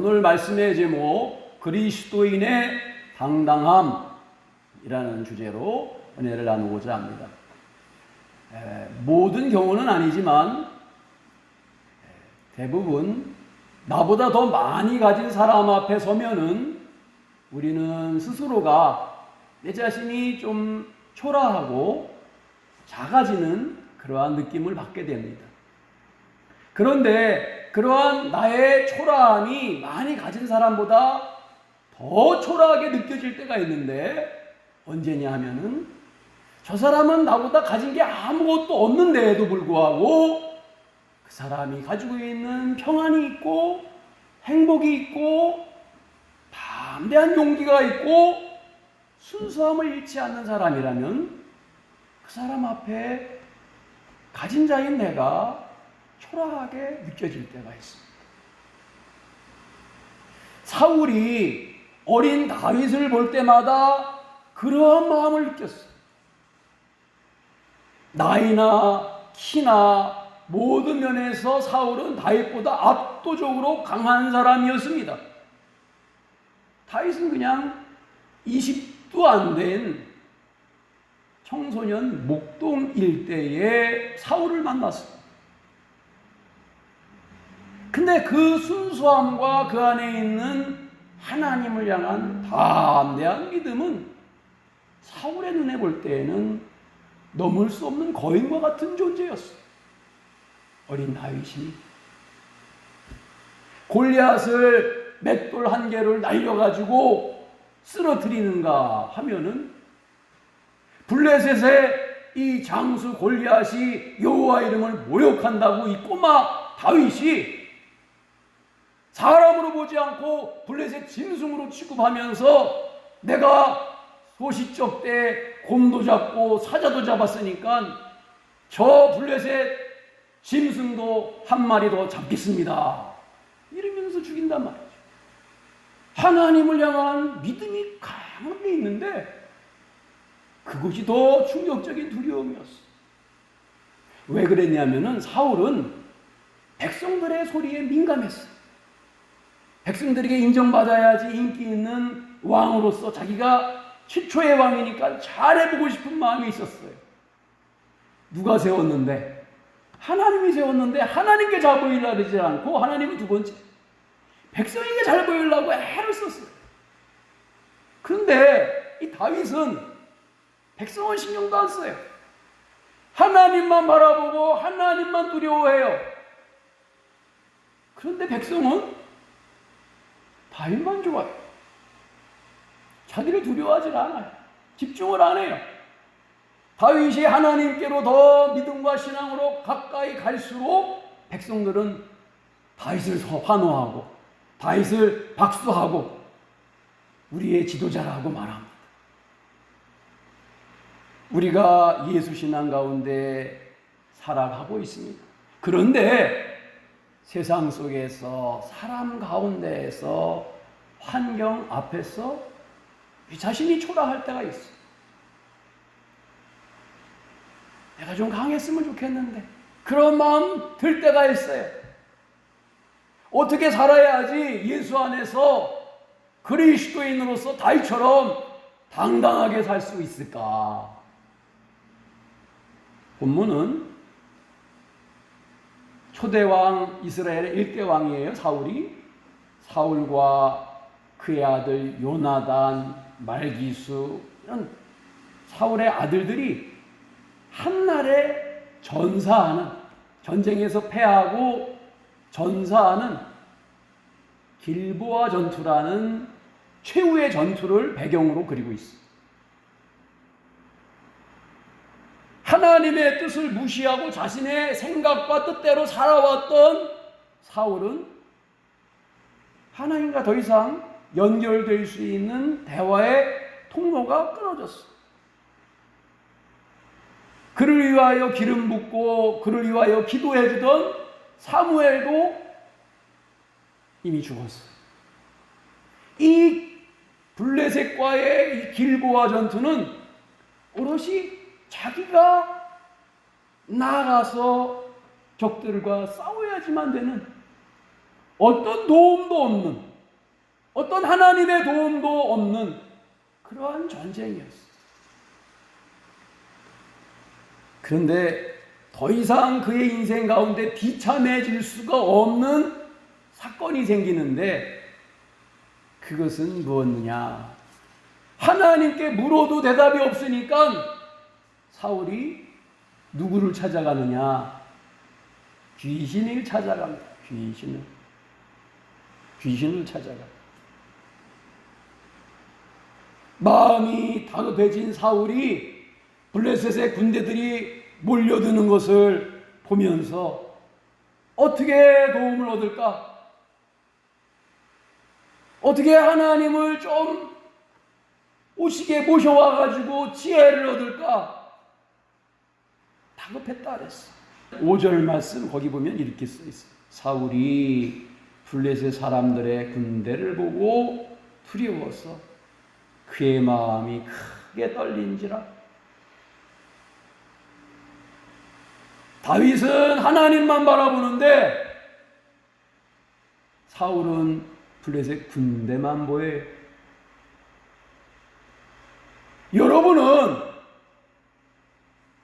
오늘 말씀의 제목 그리스도인의 당당함이라는 주제로 은혜를 나누고자 합니다. 모든 경우는 아니지만 대부분 나보다 더 많이 가진 사람 앞에 서면은 우리는 스스로가 내 자신이 좀 초라하고 작아지는 그러한 느낌을 받게 됩니다. 그런데 그러한 나의 초라함이 많이 가진 사람보다 더 초라하게 느껴질 때가 있는데 언제냐 하면은 저 사람은 나보다 가진 게 아무것도 없는데에도 불구하고 그 사람이 가지고 있는 평안이 있고 행복이 있고 담대한 용기가 있고 순수함을 잃지 않는 사람이라면 그 사람 앞에 가진 자인 내가 초라하게 느껴질 때가 있습니다. 사울이 어린 다윗을 볼 때마다 그러한 마음을 느꼈어요. 나이나 키나 모든 면에서 사울은 다윗보다 압도적으로 강한 사람이었습니다. 다윗은 그냥 20도 안 된 청소년 목동 일대에 사울을 만났습니다. 근데 그 순수함과 그 안에 있는 하나님을 향한 담대한 믿음은 사울의 눈에 볼 때에는 넘을 수 없는 거인과 같은 존재였어요. 어린 다윗이 골리앗을 맷돌 한 개를 날려가지고 쓰러뜨리는가 하면은 블레셋의 이 장수 골리앗이 여호와 이름을 모욕한다고 이 꼬마 다윗이 사람으로 보지 않고 블레셋 짐승으로 취급하면서 내가 소시적 때 곰도 잡고 사자도 잡았으니까 저 블레셋 짐승도 한 마리 더 잡겠습니다. 이러면서 죽인단 말이죠. 하나님을 향한 믿음이 강하게 있는데 그것이 더 충격적인 두려움이었어. 왜 그랬냐면은 사울은 백성들의 소리에 민감했어. 백성들에게 인정받아야지 인기 있는 왕으로서 자기가 최초의 왕이니까 잘해보고 싶은 마음이 있었어요. 누가 세웠는데? 하나님이 세웠는데 하나님께 잘 보이려고 그러지 않고 하나님은 두 번째 백성에게 잘 보이려고 애를 썼어요. 그런데 이 다윗은 백성은 신경도 안 써요. 하나님만 바라보고 하나님만 두려워해요. 그런데 백성은 다윗만 좋아요. 자기를 두려워하지 않아요. 집중을 안 해요. 다윗이 하나님께로 더 믿음과 신앙으로 가까이 갈수록 백성들은 다윗을 환호하고 다윗을 박수하고 우리의 지도자라고 말합니다. 우리가 예수 신앙 가운데 살아가고 있습니다. 그런데 세상 속에서 사람 가운데에서 환경 앞에서 우리 자신이 초라할 때가 있어. 내가 좀 강했으면 좋겠는데 그런 마음 들 때가 있어요. 어떻게 살아야지 예수 안에서 그리스도인으로서 다윗처럼 당당하게 살 수 있을까? 본문은 초대왕 이스라엘의 1대 왕이에요. 사울이. 사울과 그의 아들 요나단, 말기수 이런 사울의 아들들이 한날에 전사하는, 전쟁에서 패하고 전사하는 길보아 전투라는 최후의 전투를 배경으로 그리고 있습니다. 하나님의 뜻을 무시하고 자신의 생각과 뜻대로 살아왔던 사울은 하나님과 더 이상 연결될 수 있는 대화의 통로가 끊어졌어. 그를 위하여 기름 붓고 그를 위하여 기도해 주던 사무엘도 이미 죽었어. 이 블레셋과의 이 길보아 전투는 오롯이 자기가 나가서 적들과 싸워야지만 되는 어떤 도움도 없는 어떤 하나님의 도움도 없는 그러한 전쟁이었어요. 그런데 더 이상 그의 인생 가운데 비참해질 수가 없는 사건이 생기는데 그것은 무엇이냐? 하나님께 물어도 대답이 없으니까 사울이 누구를 찾아가느냐? 귀신을 찾아갑니다. 귀신을 찾아가. 마음이 다급해진 사울이 블레셋의 군대들이 몰려드는 것을 보면서 어떻게 도움을 얻을까? 어떻게 하나님을 좀 오시게 모셔와가지고 지혜를 얻을까? 다급했다 그랬어. 5절 말씀 거기 보면 이렇게 써 있어요. 사울이 블레셋 사람들의 군대를 보고 두려워서 그의 마음이 크게 떨린지라. 다윗은 하나님만 바라보는데 사울은 블레셋 군대만 보여요. 여러분은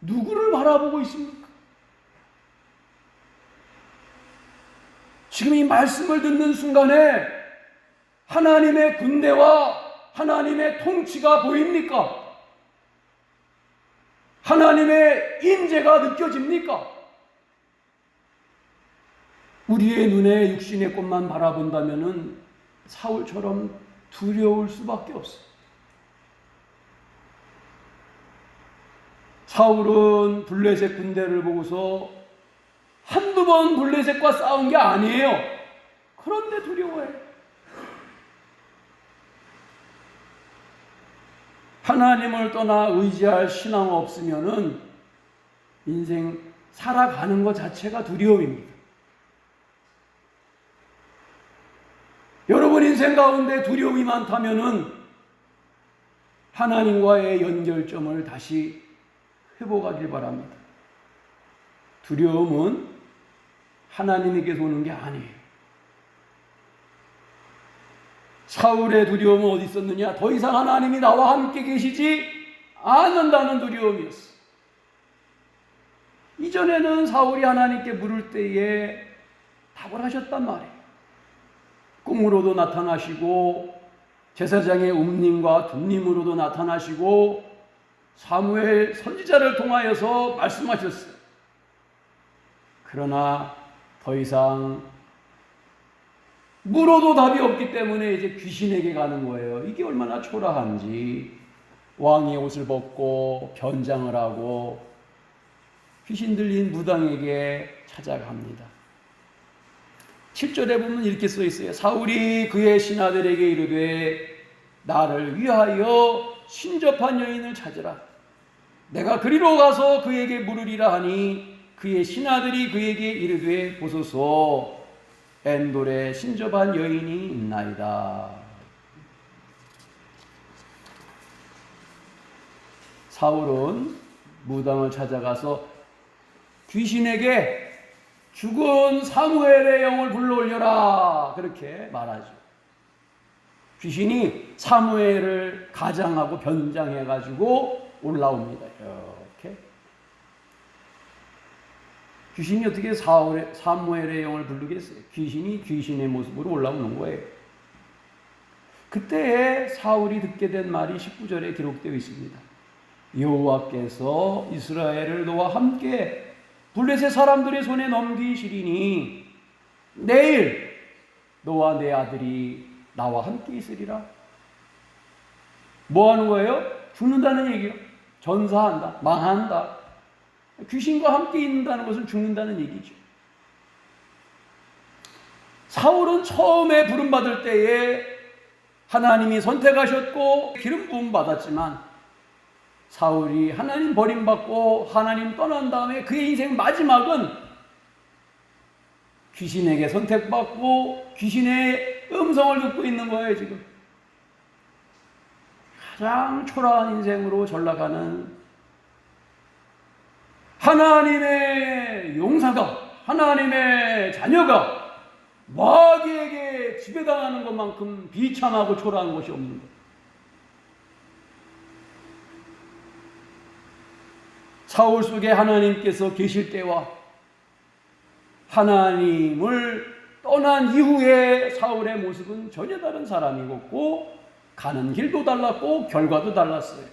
누구를 바라보고 있습니까? 지금 이 말씀을 듣는 순간에 하나님의 군대와 하나님의 통치가 보입니까? 하나님의 임재가 느껴집니까? 우리의 눈에 육신의 것만 바라본다면은 사울처럼 두려울 수밖에 없어요. 사울은 블레셋 군대를 보고서 한두 번 블레셋과 싸운 게 아니에요. 그런데 두려워해요. 하나님을 떠나 의지할 신앙 없으면은 인생 살아가는 것 자체가 두려움입니다. 여러분 인생 가운데 두려움이 많다면은 하나님과의 연결점을 다시 회복하길 바랍니다. 두려움은 하나님에게서 오는 게 아니에요. 사울의 두려움은 어디 있었느냐? 더 이상 하나님이 나와 함께 계시지 않는다는 두려움이었어. 이전에는 사울이 하나님께 물을 때에 답을 하셨단 말이에요. 꿈으로도 나타나시고 제사장의 움님과 둠님으로도 나타나시고 사무엘 선지자를 통하여서 말씀하셨어요. 그러나 더 이상 물어도 답이 없기 때문에 이제 귀신에게 가는 거예요. 이게 얼마나 초라한지. 왕의 옷을 벗고 변장을 하고 귀신 들린 무당에게 찾아갑니다. 7절에 보면 이렇게 써 있어요. 사울이 그의 신하들에게 이르되 나를 위하여 신접한 여인을 찾으라. 내가 그리로 가서 그에게 물으리라 하니 그의 신하들이 그에게 이르되 보소서 엔돌에 신접한 여인이 있나이다. 사울은 무당을 찾아가서 귀신에게 죽은 사무엘의 영을 불러올려라 그렇게 말하죠. 귀신이 사무엘을 가장하고 변장해가지고 올라옵니다. 이렇게 귀신이 어떻게 사무엘의 영을 부르겠어요? 귀신이 귀신의 모습으로 올라오는 거예요. 그때 사울이 듣게 된 말이 19절에 기록되어 있습니다. 여호와께서 이스라엘을 너와 함께 블레셋 사람들의 손에 넘기시리니 내일 너와 내 아들이 나와 함께 있으리라. 뭐 하는 거예요? 죽는다는 얘기요. 전사한다. 망한다. 귀신과 함께 있는다는 것은 죽는다는 얘기죠. 사울은 처음에 부름받을 때에 하나님이 선택하셨고 기름 부음 받았지만 사울이 하나님 버림받고 하나님 떠난 다음에 그의 인생 마지막은 귀신에게 선택받고 귀신의 음성을 듣고 있는 거예요. 지금 가장 초라한 인생으로 전락하는 하나님의 용사가, 하나님의 자녀가 마귀에게 지배당하는 것만큼 비참하고 초라한 것이 없는 것. 사울 속에 하나님께서 계실 때와 하나님을 떠난 이후의 사울의 모습은 전혀 다른 사람이었고, 가는 길도 달랐고 결과도 달랐어요.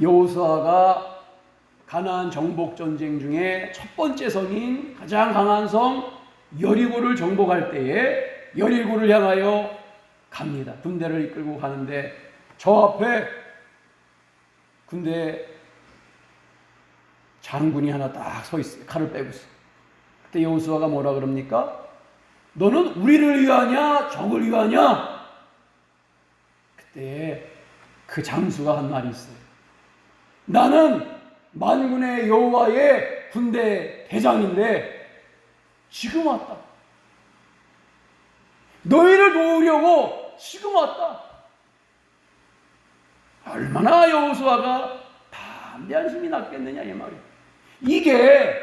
여호수아가 가나안 정복 전쟁 중에 첫 번째 성인, 가장 강한 성 여리고를 정복할 때에 여리고를 향하여 갑니다. 군대를 이끌고 가는데 저 앞에 군대 장군이 하나 딱 서 있어요. 칼을 빼고 있어요. 그때 여호수아가 뭐라 그럽니까? 너는 우리를 위하냐 적을 위하냐? 그때 그 장수가 한 말이 있어요. 나는 만군의 여호와의 군대 대장인데 지금 왔다. 너희를 도우려고 지금 왔다. 얼마나 여호수아가 담대한 힘이 났겠느냐 이 말이에요. 이게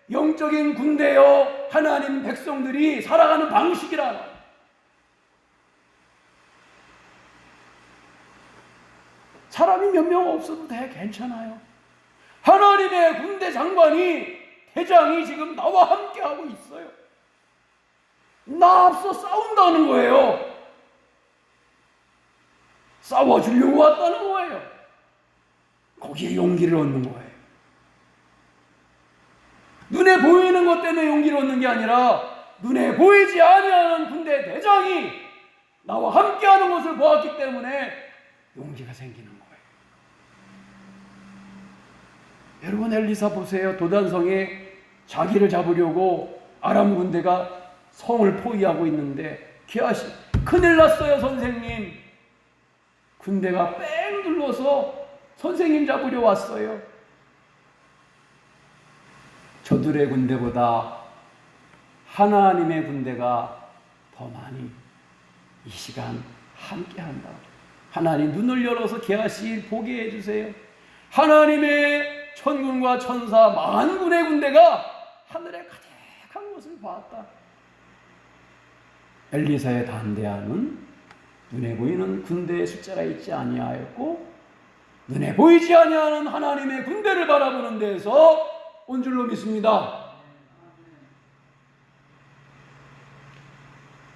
영적인 군대여 하나님 백성들이 살아가는 방식이라. 사람이 몇 명 없어도 괜찮아요. 하나님의 군대 장관이, 대장이 지금 나와 함께하고 있어요. 나 앞서 싸운다는 거예요. 싸워주려고 왔다는 거예요. 거기에 용기를 얻는 거예요. 눈에 보이는 것 때문에 용기를 얻는 게 아니라 눈에 보이지 아니하는 군대 대장이 나와 함께하는 것을 보았기 때문에 용기가 생기는 거예요. 여러분 엘리사 보세요. 도단성에 자기를 잡으려고 아람 군대가 성을 포위하고 있는데 기하시 큰일 났어요 선생님. 군대가 뺑 둘러서 선생님 잡으려 왔어요. 저들의 군대보다 하나님의 군대가 더 많이 이 시간 함께한다. 하나님 눈을 열어서 게하시 보게 해주세요. 하나님의 천군과 천사 만군의 군대가 하늘에 가득한 것을 보았다. 엘리사의 담대함은 눈에 보이는 군대의 숫자가 있지 아니하였고 눈에 보이지 아니하는 하나님의 군대를 바라보는 데에서 온 줄로 믿습니다.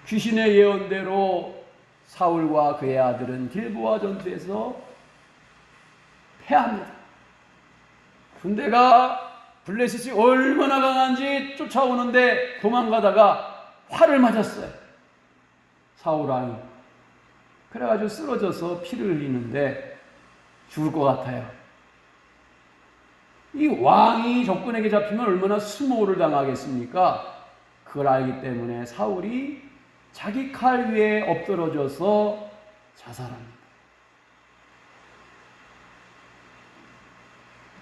귀신의 예언대로 사울과 그의 아들은 길보아 전투에서 패합니다. 군대가 블레셋이 얼마나 강한지 쫓아오는데 도망가다가 활을 맞았어요. 사울 왕이. 그래가지고 쓰러져서 피를 흘리는데 죽을 것 같아요. 이 왕이 적군에게 잡히면 얼마나 수모를 당하겠습니까? 그걸 알기 때문에 사울이 자기 칼 위에 엎드러져서 자살합니다.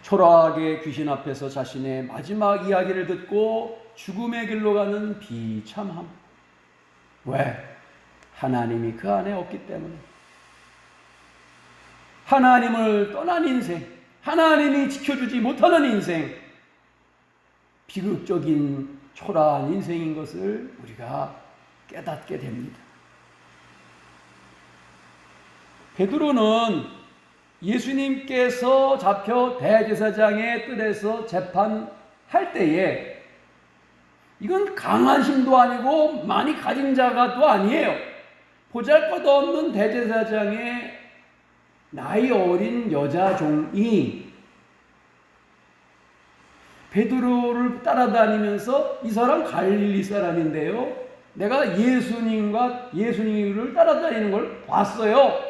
초라하게 귀신 앞에서 자신의 마지막 이야기를 듣고 죽음의 길로 가는 비참함. 왜? 하나님이 그 안에 없기 때문에. 하나님을 떠난 인생, 하나님이 지켜주지 못하는 인생, 비극적인 초라한 인생인 것을 우리가 깨닫게 됩니다. 베드로는 예수님께서 잡혀 대제사장의 뜰에서 재판할 때에 이건 강한 힘도 아니고 많이 가진 자가도 아니에요. 보잘것없는 대제사장의 나이 어린 여자 종이 베드로를 따라다니면서 이 사람 갈릴리 사람인데요, 내가 예수님을 따라다니는 걸 봤어요.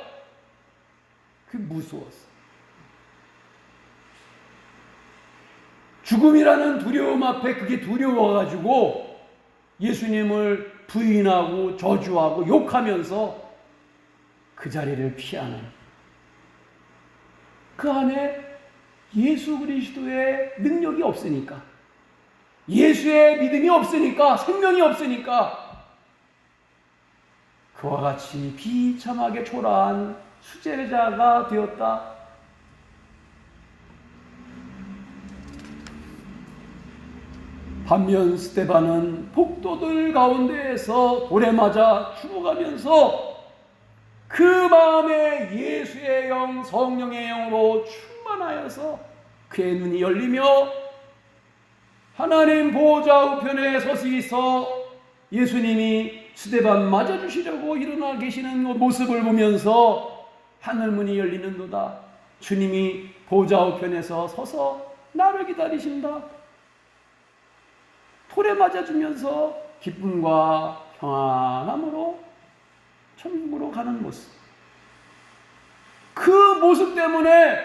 그게 무서웠어. 죽음이라는 두려움 앞에 그게 두려워가지고 예수님을 부인하고 저주하고 욕하면서 그 자리를 피하는, 그 안에 예수 그리스도의 능력이 없으니까, 예수의 믿음이 없으니까, 생명이 없으니까 그와 같이 비참하게 초라한 수제자가 되었다. 반면 스데반은 폭도들 가운데에서 돌에 맞아 죽어가면서 그 마음에 예수의 영, 성령의 영으로 충만하여서 그의 눈이 열리며 하나님 보호자 우편에 서서 예수님이 스데반 맞아주시려고 일어나 계시는 모습을 보면서 하늘문이 열리는도다. 주님이 보호자 우편에서 서서 나를 기다리신다. 돌에 맞아주면서 기쁨과 평안함으로 천국으로 가는 모습. 그 모습 때문에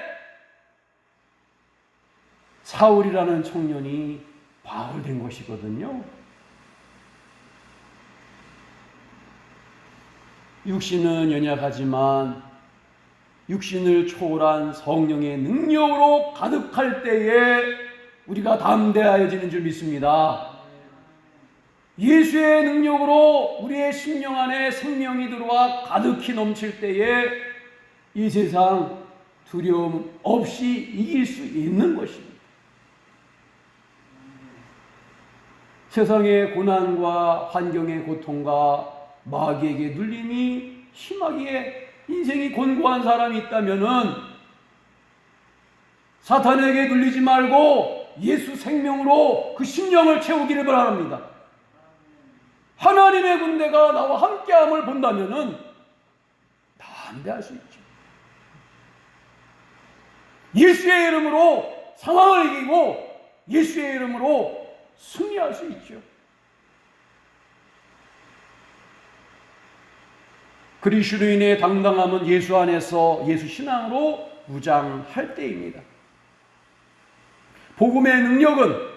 사울이라는 청년이 바울된 것이거든요. 육신은 연약하지만 육신을 초월한 성령의 능력으로 가득할 때에 우리가 담대해지는 줄 믿습니다. 예수의 능력으로 우리의 심령 안에 생명이 들어와 가득히 넘칠 때에 이 세상 두려움 없이 이길 수 있는 것입니다. 세상의 고난과 환경의 고통과 마귀에게 눌림이 심하기에 인생이 곤고한 사람이 있다면은 사탄에게 눌리지 말고 예수 생명으로 그 심령을 채우기를 바랍니다. 하나님의 군대가 나와 함께함을 본다면은 담대할 수 있죠. 예수의 이름으로 상황을 이기고 예수의 이름으로 승리할 수 있죠. 그리스도인의 당당함은 예수 안에서 예수 신앙으로 무장할 때입니다. 복음의 능력은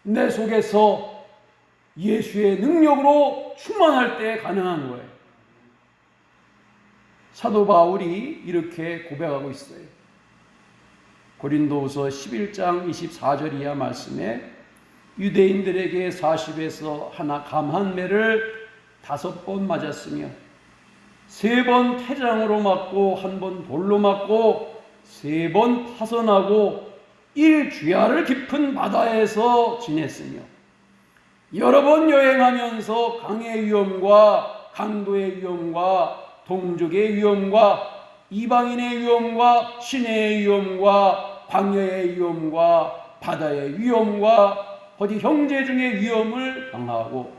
내 속에서 예수의 능력으로 충만할 때 가능한 거예요. 사도 바울이 이렇게 고백하고 있어요. 고린도후서 11장 24절 이하 말씀에 유대인들에게 40에서 하나 감한 매를 5번 맞았으며 3번 태장으로 맞고 1번 돌로 맞고 3번 파선하고 1주야를 깊은 바다에서 지냈으며 여러 번 여행하면서 강의 위험과 강도의 위험과 동족의 위험과 이방인의 위험과 시내의 위험과 광야의 위험과 바다의 위험과 어디 형제 중의 위험을 당하고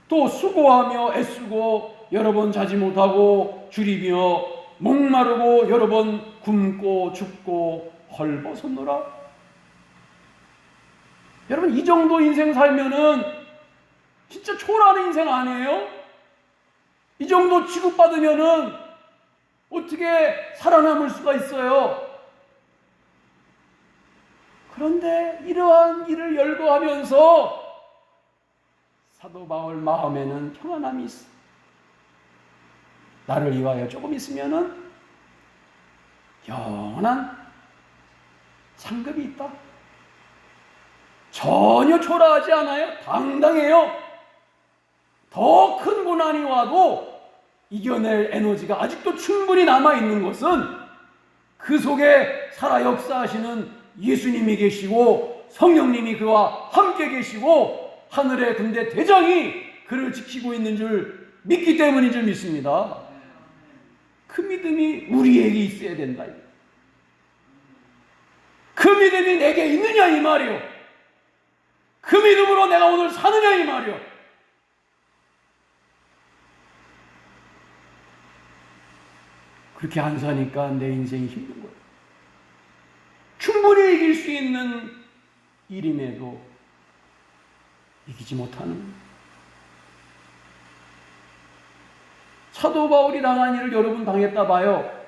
또 수고하며 애쓰고 여러 번 자지 못하고 줄이며 목마르고 여러 번 굶고 죽고 헐벗었노라. 여러분 이 정도 인생 살면은 진짜 초라한 인생 아니에요? 이 정도 취급받으면은 어떻게 살아남을 수가 있어요? 그런데 이러한 일을 열거하면서 사도 바울 마음에는 평안함이 있어. 나를 위하여 조금 있으면은 영원한 상급이 있다. 전혀 초라하지 않아요. 당당해요. 더 큰 고난이 와도 이겨낼 에너지가 아직도 충분히 남아있는 것은 그 속에 살아 역사하시는 예수님이 계시고 성령님이 그와 함께 계시고 하늘의 군대 대장이 그를 지키고 있는 줄 믿기 때문인 줄 믿습니다. 그 믿음이 우리에게 있어야 된다. 그 믿음이 내게 있느냐 이 말이요. 그 믿음으로 내가 오늘 사느냐 이 말이요. 그렇게 안 사니까 내 인생이 힘든 거예요. 충분히 이길 수 있는 일임에도 이기지 못하는 거예요. 사도 바울이 당한 일을 여러분 당했다 봐요.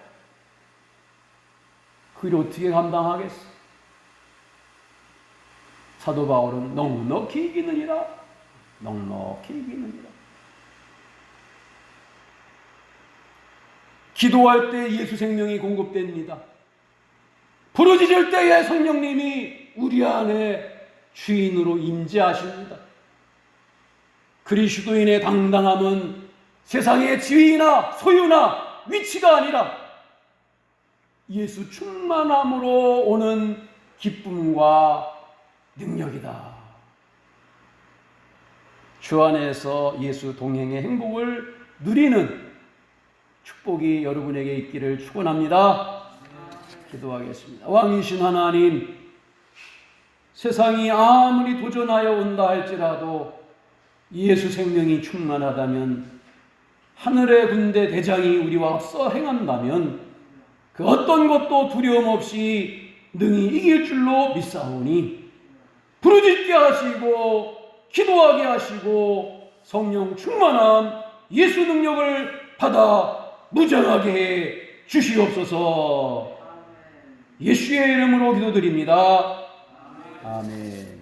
그 일 어떻게 감당하겠어? 사도 바울은 넉넉히 이기느니라. 넉넉히 이기느니라. 기도할 때 예수 생명이 공급됩니다. 부르짖을 때에 성령님이 우리 안에 주인으로 임재하십니다. 그리스도인의 당당함은 세상의 지위나 소유나 위치가 아니라 예수 충만함으로 오는 기쁨과 능력이다. 주 안에서 예수 동행의 행복을 누리는 축복이 여러분에게 있기를 축원합니다. 기도하겠습니다. 왕이신 하나님, 세상이 아무리 도전하여 온다 할지라도 예수 생명이 충만하다면, 하늘의 군대 대장이 우리와 앞서 행한다면 그 어떤 것도 두려움 없이 능히 이길 줄로 믿사오니, 부르짖게 하시고 기도하게 하시고 성령 충만한 예수 능력을 받아 무장하게 해 주시옵소서. 예수의 이름으로 기도드립니다. 아멘.